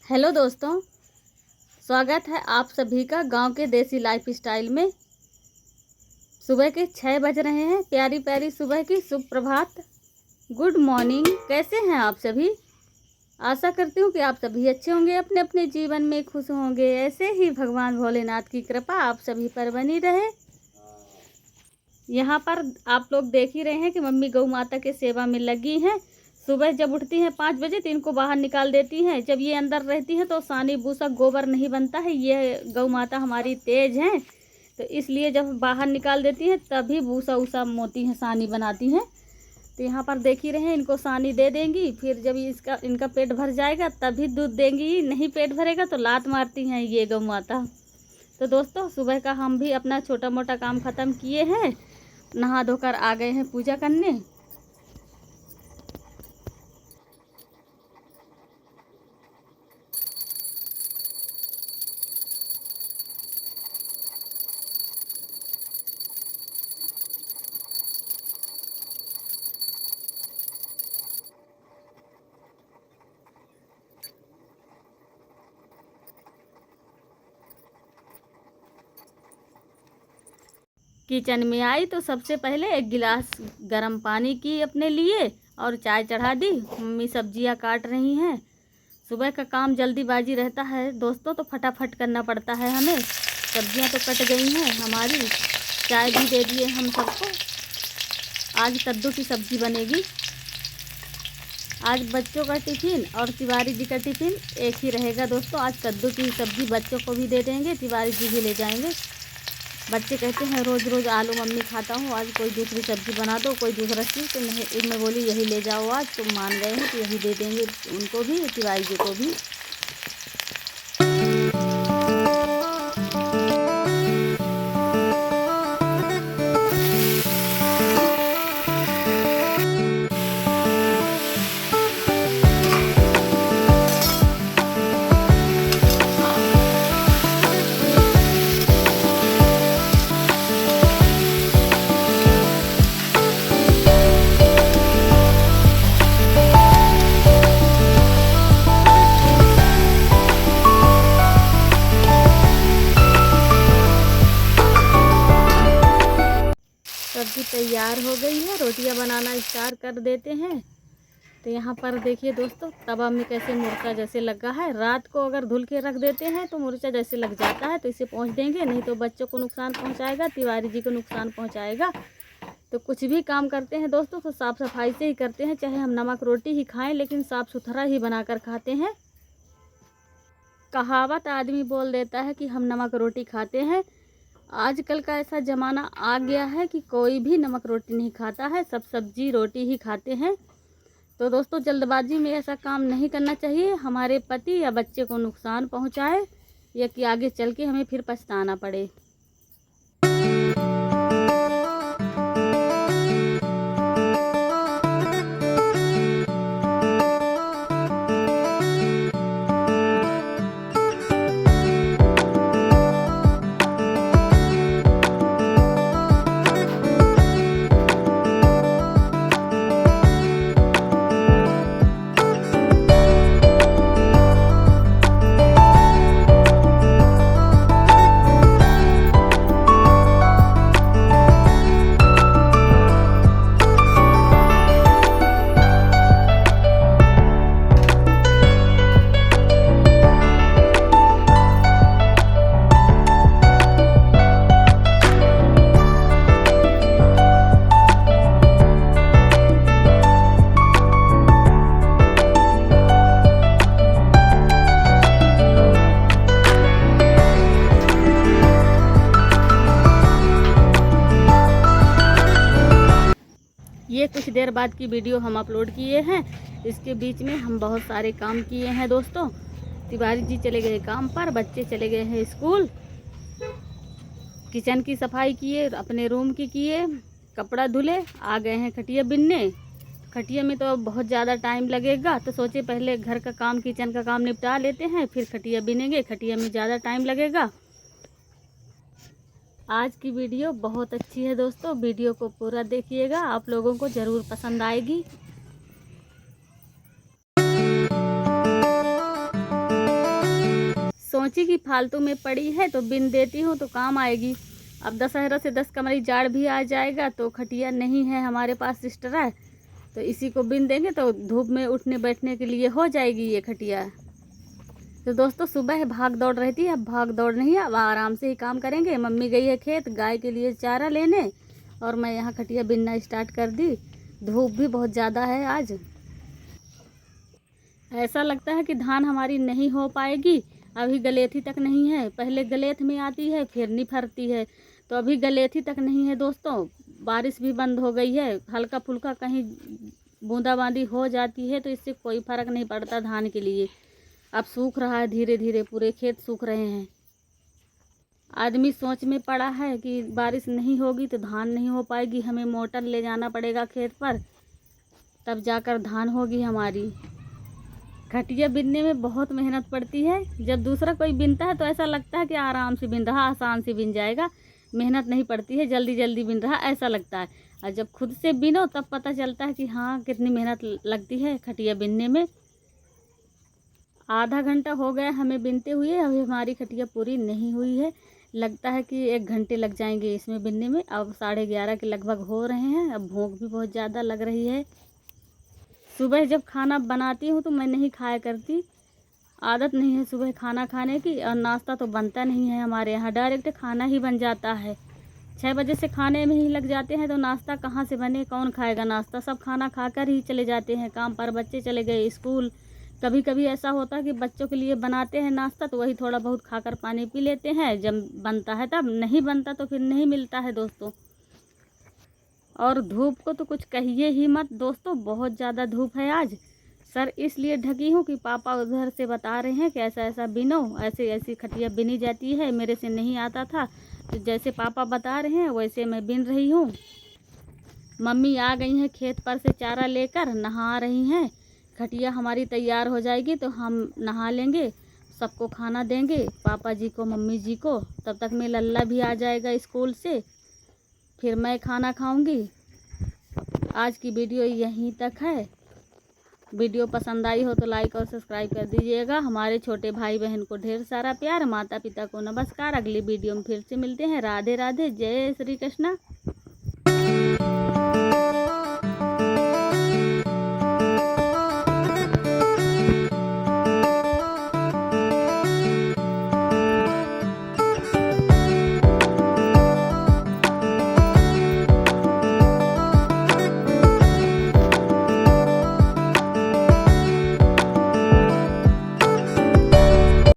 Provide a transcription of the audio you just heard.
Hello दोस्तों, स्वागत है आप सभी का गांव के देसी लाइफ स्टाइल में। सुबह के 6 बज रहे हैं। प्यारी प्यारी सुबह की शुभ प्रभात, गुड मॉर्निंग। कैसे हैं आप सभी? आशा करती हूँ कि आप सभी अच्छे होंगे, अपने अपने जीवन में खुश होंगे। ऐसे ही भगवान भोलेनाथ की कृपा आप सभी पर बनी रहे। यहाँ पर आप लोग देख ही रहे हैं कि मम्मी गौ माता के सेवा में लगी हैं। सुबह जब उठती हैं 5 बजे तो इनको बाहर निकाल देती हैं। जब ये अंदर रहती हैं तो सानी भूसा गोबर नहीं बनता है। ये गौ माता हमारी तेज हैं, तो इसलिए जब बाहर निकाल देती हैं तभी भूसा उसा मोती हैं, सानी बनाती हैं। तो यहाँ पर देख ही रहे हैं, इनको सानी दे देंगी, फिर जब इनका पेट भर जाएगा तभी दूध देंगी। नहीं पेट भरेगा तो लात मारती हैं ये गौ माता। तो दोस्तों, सुबह का हम भी अपना छोटा मोटा काम ख़त्म किए हैं, नहा धोकर आ गए हैं पूजा करने। किचन में आई तो सबसे पहले एक गिलास गर्म पानी की अपने लिए और चाय चढ़ा दी। मम्मी सब्जियां काट रही हैं। सुबह का काम जल्दीबाजी रहता है दोस्तों, तो फटाफट करना पड़ता है हमें। सब्जियां तो कट गई हैं हमारी, चाय भी दे दिए हम सबको। आज कद्दू की सब्ज़ी बनेगी। आज बच्चों का टिफ़िन और तिवारी जी का टिफ़िन एक ही रहेगा दोस्तों। आज कद्दू की सब्ज़ी बच्चों को भी दे देंगे, तिवारी जी भी ले जाएंगे। बच्चे कहते हैं रोज़ रोज़ आलू मम्मी खाता हूँ, आज कोई दूसरी सब्ज़ी बना दो, कोई दूसरा चीज़। तो नहीं, मैं बोली यही ले जाओ आज। तो मान गए हैं तो यही दे देंगे उनको भी, तिवारी जी को भी। सब्ज़ी तैयार हो गई है, रोटियां बनाना स्टार्ट कर देते हैं। तो यहाँ पर देखिए दोस्तों, तवा में कैसे मुर्चा जैसे लगा है। रात को अगर धुल के रख देते हैं तो मुर्चा जैसे लग जाता है, तो इसे पोंछ देंगे, नहीं तो बच्चों को नुकसान पहुँचाएगा, तिवारी जी को नुकसान पहुँचाएगा। तो कुछ भी काम करते हैं दोस्तों तो साफ़ सफाई से ही करते हैं। चाहे हम नमक रोटी ही खाएँ, लेकिन साफ़ सुथरा ही बनाकर खाते हैं। कहावत आदमी बोल देता है कि हम नमक रोटी खाते हैं। आजकल का ऐसा ज़माना आ गया है कि कोई भी नमक रोटी नहीं खाता है, सब सब्जी रोटी ही खाते हैं। तो दोस्तों, जल्दबाजी में ऐसा काम नहीं करना चाहिए, हमारे पति या बच्चे को नुकसान पहुंचाए या कि आगे चल के हमें फिर पछताना पड़े। ये कुछ देर बाद की वीडियो हम अपलोड किए हैं। इसके बीच में हम बहुत सारे काम किए हैं दोस्तों। तिवारी जी चले गए काम पर, बच्चे चले गए हैं स्कूल। किचन की सफाई किए, अपने रूम की किए, कपड़ा धुले, आ गए हैं खटिया बिनने। खटिया में तो बहुत ज़्यादा टाइम लगेगा, तो सोचे पहले घर का काम, किचन का काम निपटा लेते हैं, फिर खटिया बिनेंगे। खटिया में ज़्यादा टाइम लगेगा। आज की वीडियो बहुत अच्छी है दोस्तों, वीडियो को पूरा देखिएगा, आप लोगों को ज़रूर पसंद आएगी। सोची कि फालतू में पड़ी है तो बिन देती हूँ तो काम आएगी। अब दशहरा से 10 कमरी जाड़ भी आ जाएगा तो खटिया नहीं है हमारे पास सिस्टरा, तो इसी को बिन देंगे तो धूप में उठने बैठने के लिए हो जाएगी ये खटिया। तो दोस्तों सुबह भाग दौड़ रहती है, अब भाग दौड़ नहीं है, अब आराम से ही काम करेंगे। मम्मी गई है खेत गाय के लिए चारा लेने और मैं यहाँ खटिया बिनना स्टार्ट कर दी। धूप भी बहुत ज़्यादा है आज। ऐसा लगता है कि धान हमारी नहीं हो पाएगी, अभी गलेथी तक नहीं है। पहले गलेथ में आती है फिर निफरती है, तो अभी गलेथी तक नहीं है दोस्तों। बारिश भी बंद हो गई है, हल्का फुल्का कहीं बूंदाबांदी हो जाती है तो इससे कोई फ़र्क नहीं पड़ता धान के लिए। अब सूख रहा है धीरे धीरे, पूरे खेत सूख रहे हैं। आदमी सोच में पड़ा है कि बारिश नहीं होगी तो धान नहीं हो पाएगी, हमें मोटर ले जाना पड़ेगा खेत पर, तब जाकर धान होगी हमारी। खटिया बिनने में बहुत मेहनत पड़ती है। जब दूसरा कोई बिनता है तो ऐसा लगता है कि आराम से बिन रहा, आसान से बिन जाएगा, मेहनत नहीं पड़ती है, जल्दी जल्दी बिन रहा ऐसा लगता है। और जब खुद से बिनो तब पता चलता है कि हाँ कितनी मेहनत लगती है खटिया बिनने में। आधा घंटा हो गया हमें बिनते हुए, अभी हमारी खटिया पूरी नहीं हुई है। लगता है कि 1 घंटे लग जाएंगे इसमें बिनने में। अब 11:30 के लगभग हो रहे हैं, अब भूख भी बहुत ज़्यादा लग रही है। सुबह जब खाना बनाती हूँ तो मैं नहीं खाया करती, आदत नहीं है सुबह खाना खाने की, और नाश्ता तो बनता नहीं है हमारे यहाँ, डायरेक्ट खाना ही बन जाता है। 6 बजे से खाने में ही लग जाते हैं तो नाश्ता कहाँ से बने, कौन खाएगा नाश्ता। सब खाना खाकर ही चले जाते हैं काम पर, बच्चे चले गए स्कूल। कभी कभी ऐसा होता है कि बच्चों के लिए बनाते हैं नाश्ता तो वही थोड़ा बहुत खाकर पानी पी लेते हैं, जब बनता है तब, नहीं बनता तो फिर नहीं मिलता है दोस्तों। और धूप को तो कुछ कहिए ही मत दोस्तों, बहुत ज़्यादा धूप है आज। सर इसलिए ढकी हूँ कि पापा उधर से बता रहे हैं कि ऐसा ऐसा बिनो, ऐसे ऐसी खटिया बिनी जाती है, मेरे से नहीं आता था, तो जैसे पापा बता रहे हैं वैसे मैं बिन रही हूँ। मम्मी आ गई हैं खेत पर से चारा लेकर, नहा रही हैं। खटिया हमारी तैयार हो जाएगी तो हम नहा लेंगे, सबको खाना देंगे, पापा जी को, मम्मी जी को। तब तक में लल्ला भी आ जाएगा स्कूल से, फिर मैं खाना खाऊंगी। आज की वीडियो यहीं तक है। वीडियो पसंद आई हो तो लाइक और सब्सक्राइब कर दीजिएगा। हमारे छोटे भाई बहन को ढेर सारा प्यार, माता पिता को नमस्कार। अगली वीडियो में फिर से मिलते हैं। राधे राधे, जय श्री कृष्णा।